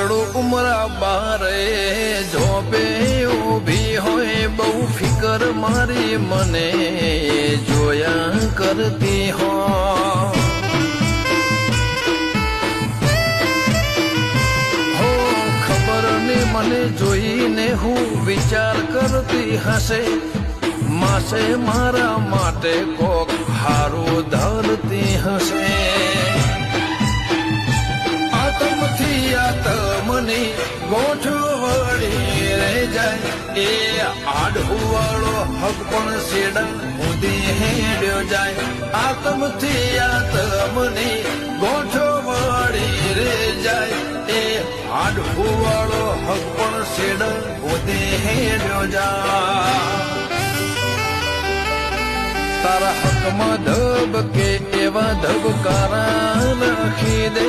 પડો ઉમરા બારે જોબે ઊભી હોય બહુ ફિકર મારી મને જોયા કરતી હો ખબર ને મને જોઈને હું વિચાર કરતી હશે માસે મારા માટે કોક હારું ધરતી હશે આતમથી આતમની ગોઠ વળી રે જાય એ આડવાળો હક પણ સેડા ઉધી હેડ્યો જાય આતમથી આતમની ગોઠ વળી રે જાય એ આડવાળો હક પણ સેડા ઉધી હેડ્યો જાય તારા હકમાં ધબકે એવા ધબકારા લખી દે